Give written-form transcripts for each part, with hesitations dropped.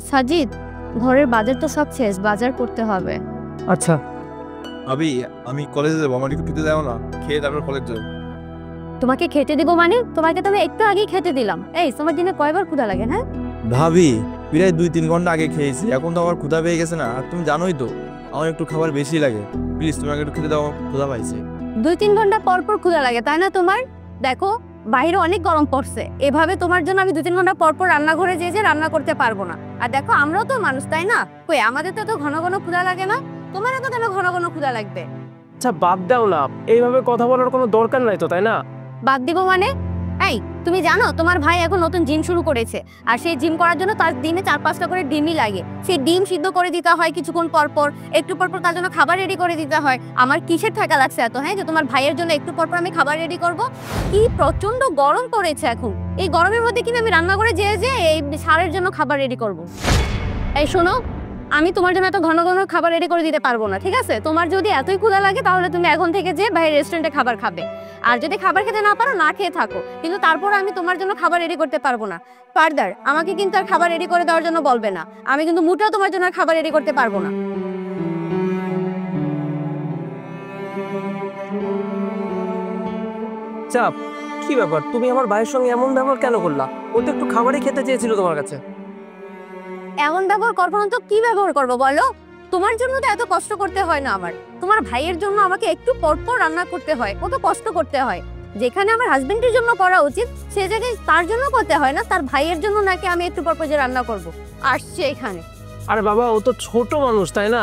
সাজিদ, ঘরের বাজার তো সব শেষ, বাজার করতে হবে। আচ্ছা আবি, আমি কলেজে যাবো, আমার একটু খেতে দেও না, খেয়ে তারপর কলেজ যাবো। তোমাকে খেতে দিব মানে? তোমাকে তো আমি একটু আগেই খেতে দিলাম। এই, তোমার দিনে কয়বার ক্ষুধা লাগে? হ্যাঁ ভাবি, প্রায় 2-3 ঘন্টা আগে খেয়েছি, এখন তো আমার ক্ষুধা পেয়ে গেছে না। আর তুমি জানোই তো আমার একটু খাবার বেশি লাগে। প্লিজ তুমি আমাকে একটু খেতে দাও, ক্ষুধা পাইছে। 2-3 ঘন্টা পর পর ক্ষুধা লাগে তাই না তোমার? দেখো বাইরে অনেক গরম পড়ছে, এভাবে তোমার জন্য আমি 2-3 ঘন্টা পর পর রান্নাঘরে যেয়ে রান্না করতে পারবো না। আর দেখো আমরাও তো মানুষ তাই না? কই আমাদের তো এত ঘন ঘন ক্ষুধা লাগে না, তোমার এত কেন ঘন ঘন ক্ষুধা লাগবে? আচ্ছা বাদ দাও না, এইভাবে কথা বলার কোনো দরকার নাই তো, তাই না? বাদ দিব মানে? এই, তুমি জানো তোমার ভাই এখন নতুন জিম শুরু করেছে, আর সেই জিম করার জন্য তার দিনে 4-5টা করে ডিমই লাগে। সেই ডিম সিদ্ধ করে দিতে হয় কিছুক্ষণ পর পর, একটু পর পর তার জন্য খাবার রেডি করে দিতে হয়। আমার কিসের ঠেকা লাগছে এত, হ্যাঁ, যে তোমার ভাইয়ের জন্য একটু পর পর আমি খাবার রেডি করব? কি প্রচন্ড গরম পড়েছে এখন, এই গরমের মধ্যে কিভাবে আমি রান্না করে যেয়ে এই সারের জন্য খাবার রেডি করব? এই শোনো, আমি তোমার জন্য এত ঘন ঘন খাবার রেডি করে দিতে পারবো না, ঠিক আছে? তোমার যদি এতই ক্ষুধা লাগে তাহলে তুমি এখন থেকে যে বাইরের রেস্টুরেন্টে খাবার খাবে। আর যদি খাবার খেতে না পারো, না খেয়ে থাকো, কিন্তু তারপর আমি তোমার জন্য খাবার রেডি করতে পারবো না। ফার্দার আমাকে কিন্তু আর খাবার রেডি করে দেওয়ার জন্য বলবে না, আমি কিন্তু মোটেও তোমার জন্য আর খাবার রেডি করতে পারবো না। চাপ, কি ব্যাপার, তুমি আমার ভাইয়ের সঙ্গে এমন ব্যবহার কেন করলা? ও তো একটু খাবারই খেতে চেয়েছিল তোমার কাছে। এমন ব্যবহার করবো না তো কি ব্যবহার করবো বলো? তোমার জন্য তো এত কষ্ট করতে হয় না আমার, তোমার ভাইয়ের জন্য আমাকে একটু পর পর রান্না করতে হয়, কত কষ্ট করতে হয়। যেখানে আমার হাজবেন্ডের জন্য করা উচিত সে জায়গায় তার জন্য করতে হয় না, তার ভাইয়ের জন্য নাকি আমি একটু পর পর যে রান্না করবো আসছে এখানে। আরে বাবা, ও তো ছোট মানুষ তাই না?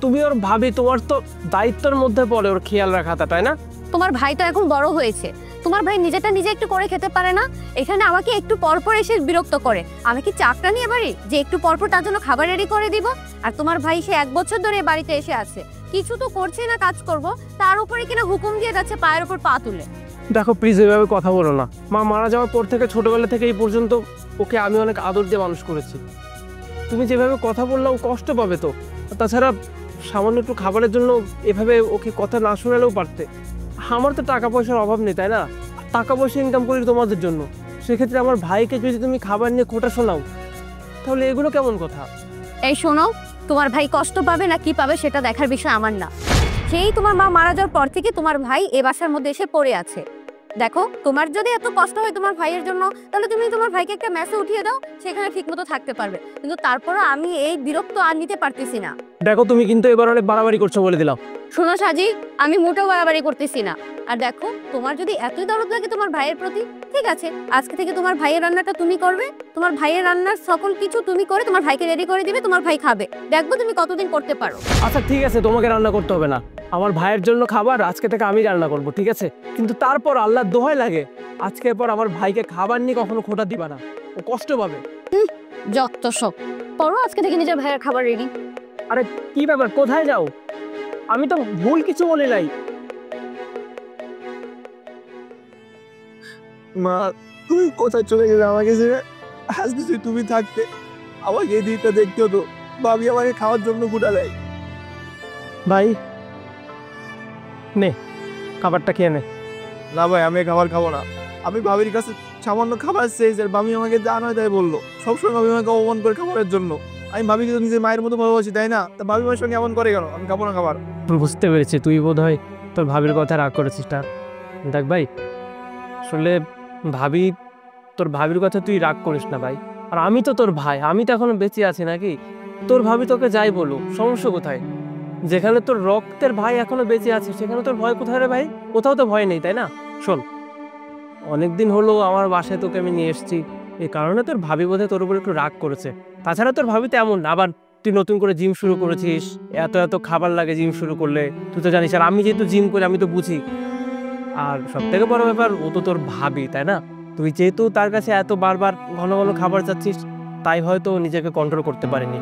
তুমি ওর ভাবি, তোমার তো দায়িত্বের মধ্যে পড়ে ওর খেয়াল রাখাটা, তাই না? তোমার ভাই তো এখন বড় হয়েছে, তোমার ভাই নিজেটা নিজে একটু করে খেতে পারে না? এখানে আমাকে একটু পরপর এসে বিরক্ত করে। আমি কি চাকরা নিয়ে বাড়ি যে একটু পরপর তার জন্য খাবার রেডি করে দিব? আর তোমার ভাই সে 1 বছর ধরে বাড়িতে এসে আছে, কিছু তো করছে না কাজ করব, তার উপরে কিনা হুকুম দিয়ে যাচ্ছে পায়ের উপর পা তুলে। দেখো প্লিজ এভাবে কথা বলো না। মা মারা যাওয়ার পর থেকে ছোটবেলা থেকে এই পর্যন্ত ওকে আমি অনেক আদর দিয়ে মানুষ করেছি। তুমি যেভাবে কথা বললে ও কষ্ট পাবে তো। আর তাছাড়া সামান্য একটু খাবারের জন্য এভাবে ওকে কথা না শোনালেও পারতে। আমার তো টাকা পয়সার অভাব নেই তাই না? টাকা পয়সা ইনকাম করি তোমাদের জন্য, সেক্ষেত্রে আমার ভাইকে যদি তুমি খাবার নিয়ে খোটা শোনাও তাহলে এগুলো কেমন কথা? এই শোনো, তোমার ভাই কষ্ট পাবে না কি পাবে সেটা দেখার বিষয় আমার না। সেই তোমার মা মারা যাওয়ার পর থেকে তোমার ভাই এ বাসার মধ্যে এসে পড়ে আছে। দেখো তোমার যদি এত কষ্ট হয় তোমার ভাইয়ের জন্য, তাহলে তুমি তোমার ভাইকে একটা মেসে উঠিয়ে দাও, সেখানে ঠিকমতো থাকতে পারবে। কিন্তু তারপরও আমি এই বিরক্ত আর নিতে পারতেছি না। দেখো তুমি কিন্তু এবার অনেক বাড়াবাড়ি করছো বলে দিলাম। শোনো সাজি, আমি মোটেও বাড়াবাড়ি করতেছি না। আর দেখো তোমার যদি এতই দরদ লাগে তোমার ভাইয়ের প্রতি, ঠিক আছে, আজকে থেকে তোমার ভাইয়ের রান্নাটা তুমি করবে, তোমার ভাইয়ের রান্নার সকল কিছু তুমি করে তোমার ভাইকে রেডি করে দিবে, তোমার ভাই খাবে, দেখবো তুমি কতদিন করতে পারো। আচ্ছা ঠিক আছে, তোমাকে রান্না করতে হবে না, আমার ভাইয়ের জন্য খাবার আজকে থেকে আমি রান্না করব, ঠিক আছে? কিন্তু তারপর আল্লাহর দোহাই লাগে আজকের পর আমার ভাইকে খাবার নিয়ে কখনো খোটা দিবা না, ও কষ্ট পাবে। যত সব করো, আজকে থেকে নিজের ভাইয়ের খাবার রেডি। আরে কি ব্যাপার, কোথায় যাও? আমি তো ভুল কিছু বলি নাই। মা, তুমি কোথায় চলে গেলে আমাকে ছেড়ে? আজ যদি তুমি থাকতে আমাকে এই দিকটা দেখতে হতো। ভাবি আমাকে খাওয়ার জন্য গুটা দেয়। ভাই নে খাবারটা খেয়ে নে। না ভাই, আমি খাবার খাবো না। আমি ভাবির কাছে সামান্য খাবার চেয়েছি, আর ভাবি আমাকে যা নয় তাই বললো। সবসময় ভাবি আমাকে অপমান করে খাবারের জন্য। আমি ভাবিকে তো নিজের মায়ের মতো ভালোবাসি তাই না? তা ভাবি আমার সঙ্গে এমন করে কেন? আমি খাবো না খাবার। বুঝতে পেরেছি, তুই বোধ হয় তোর ভাবির কথা রাগ করেছিস। দেখ ভাই, আসলে ভাবি, তোর ভাবির কথা তুই রাগ করিস না ভাই। আর আমি তো তোর ভাই, আমি তো এখনো বেঁচে আছি নাকি? তোর ভাবি তোকে যাই বলুক, সমস্যা কোথায়? যেখানে তোর রক্তের ভাই এখনো বেঁচে আছে সেখানে তোর ভয় কোথায় রে ভাই? কোথাও তো ভয় নেই তাই না? শোন, অনেকদিন হলো আমার বাসায় তোকে আমি নিয়ে এসেছি, এই কারণে তোর ভাবি বোধহয় তোর উপর একটু রাগ করেছে। তাছাড়া তোর ভাবি তো এমন না, আবার তুই নতুন করে জিম শুরু করেছিস, এত এত খাবার লাগে জিম শুরু করলে, তুই তো জানিস। আর আমি যেহেতু জিম করি আমি তো বুঝি। আর সব থেকে বড় ব্যাপার, ও তো তোর ভাবি তাই না? তুই যেহেতু তার কাছে এত বারবার ঘন ঘন খাবার চাচ্ছিস, তাই হয়তো নিজেকে কন্ট্রোল করতে পারিনি।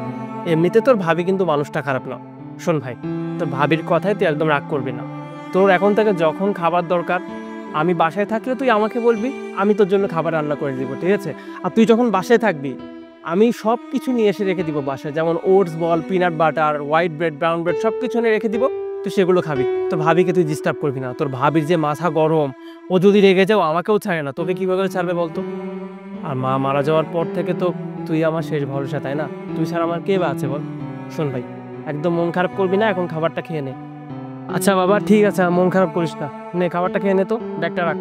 এমনিতে তোর ভাবি কিন্তু মানুষটা খারাপ না। শোন ভাই, তোর ভাবির কথায় তুই একদম রাগ করবি না। তোর এখন থেকে যখন খাবার দরকার, আমি বাসায় থাকলে তুই আমাকে বলবি, আমি তোর জন্য খাবার রান্না করে দিব, ঠিক আছে? আর তুই যখন বাসায় থাকবি আমি সব কিছু নিয়ে এসে রেখে দিব বাসায়, যেমন ওটস বল, peanut butter, white bread, brown bread, সব কিছু নিয়ে রেখে দিব, তুই সেগুলো খাবি। তোর ভাবিকে তুই ডিস্টার্ব করবি না। তোর ভাবির যে মাথা গরম, ও যদি রেগে যাও আমাকেও ছাড়ে না, তোকে কীভাবে ছাড়বে বলতো? আর মা মারা যাওয়ার পর থেকে তো তুই আমার শেষ ভরসা, তাই না? তুই ছাড়া আমার কে বা আছে বল? শোন ভাই, একদম মন খারাপ করবি না, এখন খাবারটা খেয়ে নে। আচ্ছা বাবা, ঠিক আছে, মন খারাপ করিস না, নে খাবারটা খেয়ে নে, তো ব্যাগটা রাখ।